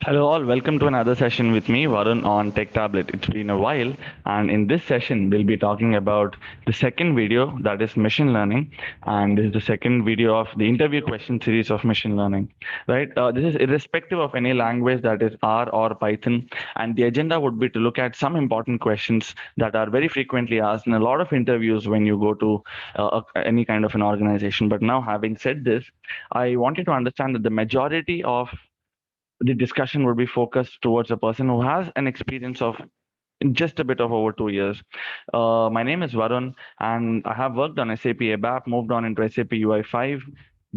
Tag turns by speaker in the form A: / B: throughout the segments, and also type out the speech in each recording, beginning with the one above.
A: Hello, all. Welcome to another session with me, Varun, on Tech Tablet. It's been a while, and in this session, we'll be talking about the second video that is machine learning, and this is the second video of the interview question series of machine learning. Right? This is irrespective of any language that is R or Python, and the agenda would be to look at some important questions that are very frequently asked in a lot of interviews when you go to any kind of an organization. But now, having said this, I want you to understand that the majority of the discussion would be focused towards a person who has an experience of just a bit of over 2 years. My name is Varun, and I have worked on SAP ABAP, moved on into SAP UI5,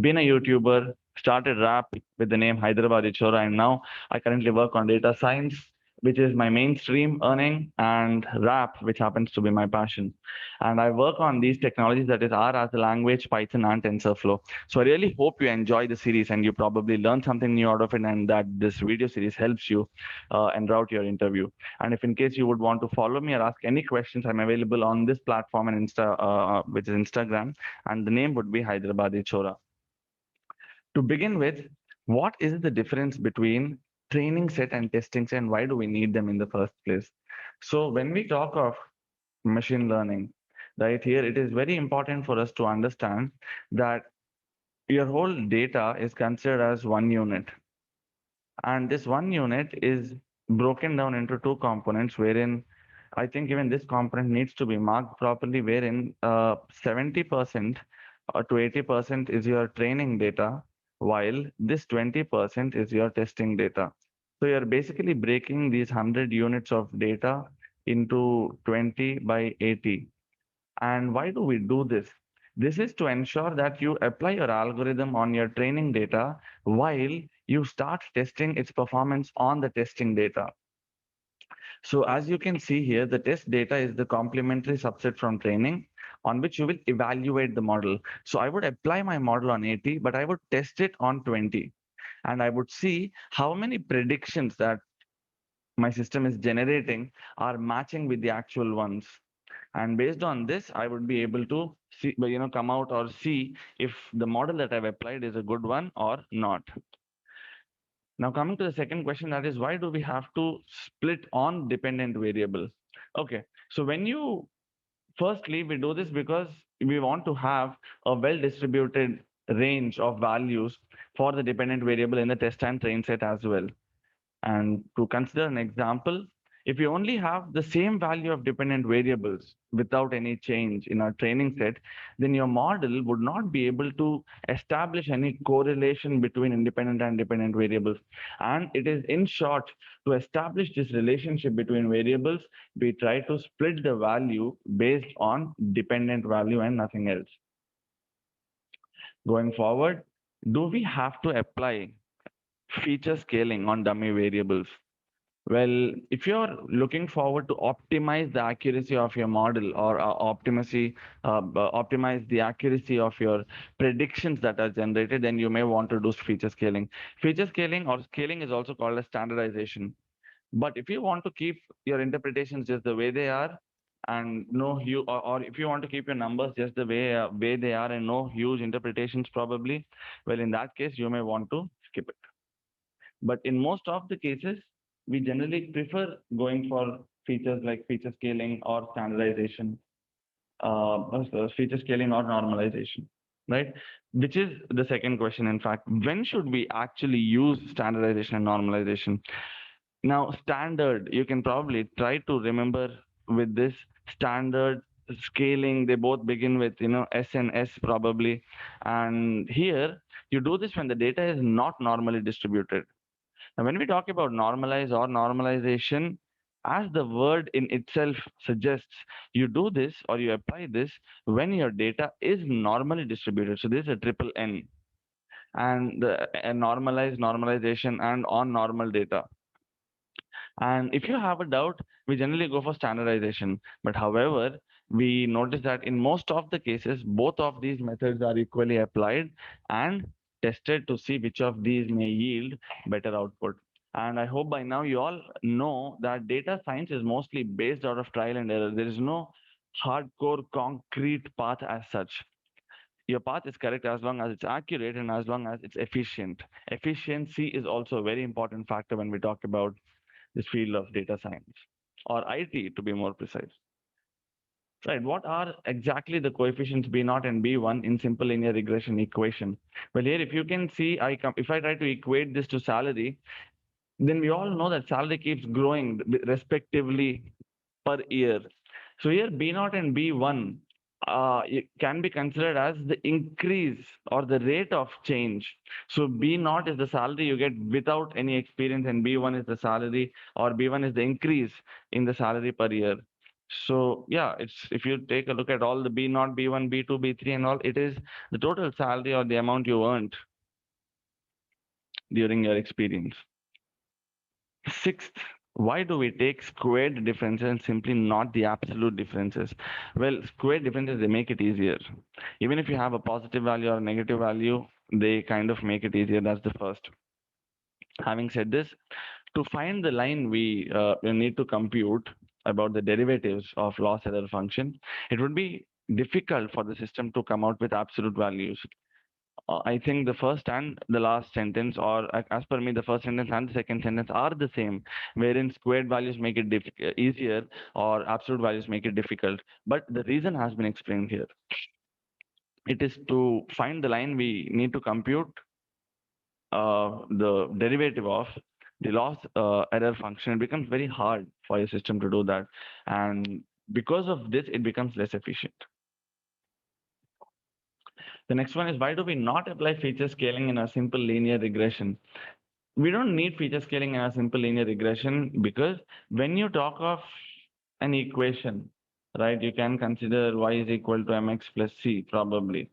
A: been a YouTuber, started rap with the name Hyderabad Chora, and now I currently work on data science, which is my mainstream earning, and rap, which happens to be my passion. And I work on these technologies that is R as a language, Python, and TensorFlow. So I really hope you enjoy the series and you probably learn something new out of it, and that this video series helps you en route your interview. And if in case you would want to follow me or ask any questions, I'm available on this platform and which is Instagram, and the name would be Hyderabadi Chora. To begin with, what is the difference between training set and testing set, and why do we need them in the first place? So when we talk of machine learning, right here, it is very important for us to understand that your whole data is considered as one unit, and this one unit is broken down into two components, wherein I think even this component needs to be marked properly, wherein 70% to 80% is your training data, while this 20% is your testing data. So you're basically breaking these 100 units of data into 20 by 80. And why do we do this? This is to ensure that you apply your algorithm on your training data while you start testing its performance on the testing data. So as you can see here, the test data is the complementary subset from training on which you will evaluate the model. So I would apply my model on 80, but I would test it on 20. And I would see how many predictions that my system is generating are matching with the actual ones. And based on this, I would be able to see, come out or see if the model that I've applied is a good one or not. Now, coming to the second question, that is why do we have to split on dependent variable? Okay, so firstly, we do this because we want to have a well-distributed range of values for the dependent variable in the test and train set as well. And to consider an example, if you only have the same value of dependent variables without any change in our training set, then your model would not be able to establish any correlation between independent and dependent variables. And it is in short, to establish this relationship between variables, we try to split the value based on dependent value and nothing else. Going forward, do we have to apply feature scaling on dummy variables? Well, if you're looking forward to optimize the accuracy of your model or optimize the accuracy of your predictions that are generated, then you may want to do feature scaling. Feature scaling or scaling is also called as standardization. But if you want to keep your interpretations just the way they are, and or if you want to keep your numbers just the way they are and no huge interpretations probably, well, in that case, you may want to skip it. But in most of the cases, we generally prefer going for features like feature scaling or standardization, feature scaling or normalization, right? Which is the second question, in fact. When should we actually use standardization and normalization? Now, standard, you can probably try to remember with this standard scaling, they both begin with, S and S probably. And here, you do this when the data is not normally distributed. Now, when we talk about normalize or normalization, as the word in itself suggests, you do this or you apply this when your data is normally distributed. So this is a triple N, and normalize, normalization, and on normal data. And if you have a doubt, we generally go for standardization. But however, we notice that in most of the cases, both of these methods are equally applied and tested to see which of these may yield better output. And I hope by now you all know that data science is mostly based out of trial and error. There is no hardcore concrete path as such. your path is correct as long as it's accurate and as long as it's efficient. Efficiency is also a very important factor when we talk about this field of data science or IT to be more precise. Right. What are exactly the coefficients B naught and B1 in simple linear regression equation? Well, here, if you can see, if I try to equate this to salary, then we all know that salary keeps growing respectively per year. So here B naught and B1 it can be considered as the increase or the rate of change. So B naught is the salary you get without any experience, and B1 is the salary, or B1 is the increase in the salary per year. So yeah, it's if you take a look at all the B naught, B1, B2, B3 and all, it is the total salary or the amount you earned during your experience. Sixth, why do we take squared differences and simply not the absolute differences? Well, squared differences, they make it easier. Even if you have a positive value or a negative value, they kind of make it easier. That's the first. Having said this, to find the line we need to compute about the derivatives of loss error function, it would be difficult for the system to come out with absolute values. I think the first and the last sentence, or as per me, the first sentence and the second sentence are the same, wherein squared values make it easier or absolute values make it difficult. But the reason has been explained here. It is to find the line we need to compute the derivative of the loss error function. It becomes very hard for your system to do that. And because of this, it becomes less efficient. The next one is, why do we not apply feature scaling in a simple linear regression? We don't need feature scaling in a simple linear regression because when you talk of an equation, right, you can consider y is equal to mx plus c probably,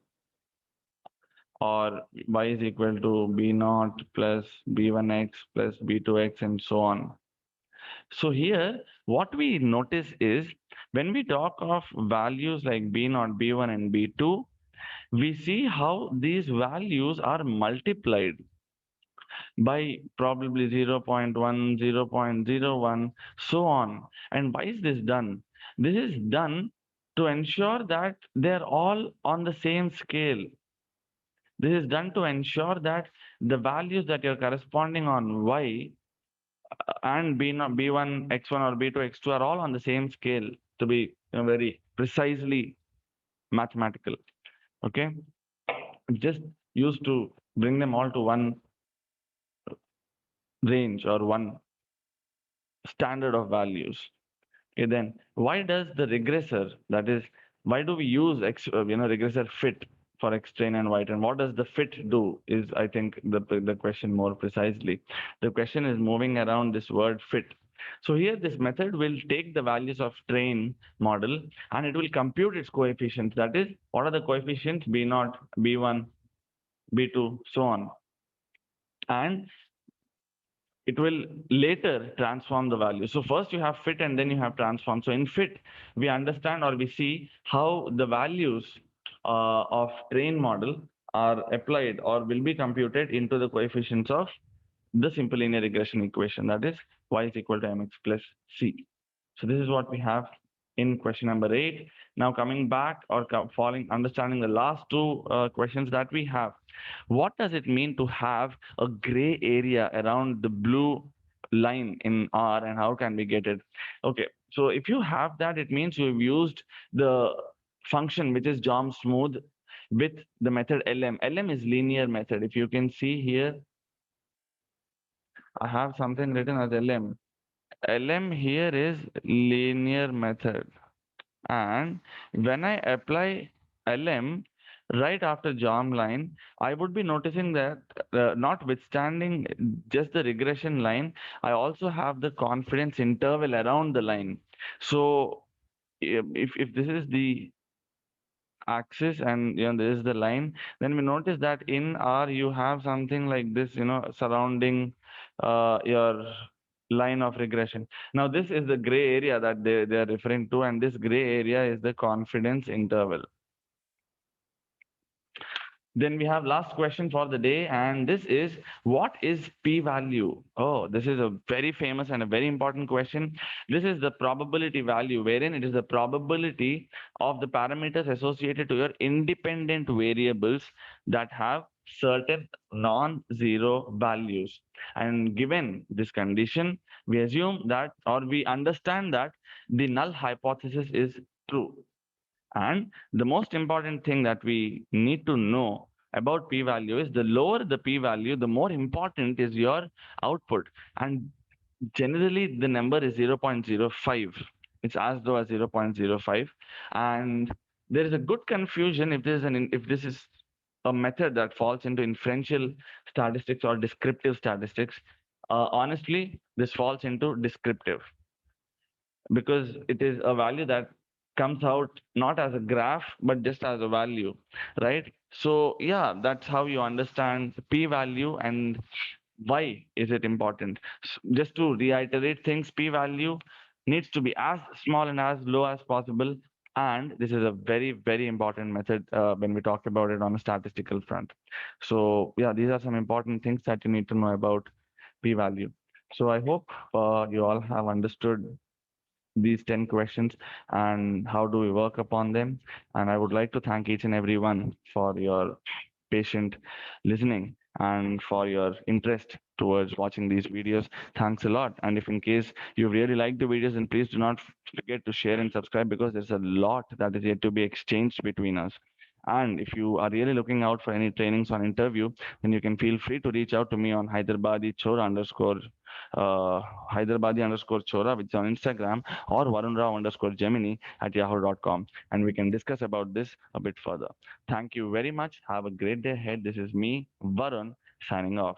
A: or y is equal to b naught plus b1x plus b2x and so on. So here, what we notice is when we talk of values like b naught, b1 and b2, we see how these values are multiplied by probably 0.1, 0.01, so on. And why is this done? This is done to ensure that they're all on the same scale. This is done to ensure that the values that you're corresponding on y and B1, X1 or B2, X2 are all on the same scale to be very precisely mathematical. Okay. Just used to bring them all to one range or one standard of values. Okay, then why does the regressor, that is, why do we use regressor fit for X-train and Y-train? What does the fit do? Is I think the question more precisely. The question is moving around this word fit. So here this method will take the values of train model and it will compute its coefficients. That is, what are the coefficients? B naught, B1, B2, so on. And it will later transform the value. So first you have fit and then you have transform. So in fit, we understand or we see how the values of train model are applied or will be computed into the coefficients of the simple linear regression equation. That is y is equal to mx plus c. So this is what we have in question number 8. Now coming back or following, understanding the last two questions that we have. What does it mean to have a gray area around the blue line in R and how can we get it? Okay, so if you have that, it means you've used the function which is Jom smooth with the method LM. LM is linear method. If you can see here, I have something written as LM. LM here is linear method. And when I apply LM right after Jom line, I would be noticing that notwithstanding just the regression line, I also have the confidence interval around the line. So if this is the axis and this is the line, then we notice that in R you have something like this, surrounding your line of regression. Now this is the gray area that they are referring to, and this gray area is the confidence interval. Then we have last question for the day, and this is, what is p-value? Oh, this is a very famous and a very important question. This is the probability value, wherein it is the probability of the parameters associated to your independent variables that have certain non-zero values. And given this condition, we assume that, or we understand that the null hypothesis is true. And the most important thing that we need to know about p-value is, the lower the p-value, the more important is your output. And generally, the number is 0.05. It's as low as 0.05. And there is a good confusion if this is a method that falls into inferential statistics or descriptive statistics. Honestly, this falls into descriptive, because it is a value that comes out not as a graph but just as a value, right? So yeah, that's how you understand p value and why is it important. Just to reiterate things, p value needs to be as small and as low as possible, and this is a very very important method when we talk about it on a statistical front. So yeah, these are some important things that you need to know about p value. So I hope you all have understood these 10 questions and how do we work upon them. And I would like to thank each and everyone for your patient listening and for your interest towards watching these videos. Thanks a lot. And if in case you really like the videos, then please do not forget to share and subscribe, because there's a lot that is yet to be exchanged between us. And if you are really looking out for any trainings on interview, then you can feel free to reach out to me on Hyderabadi Chora underscore Hyderabadi underscore Chora, which is on Instagram, or Varun Rao underscore Gemini at yahoo.com. And we can discuss about this a bit further. Thank you very much. Have a great day ahead. This is me, Varun, signing off.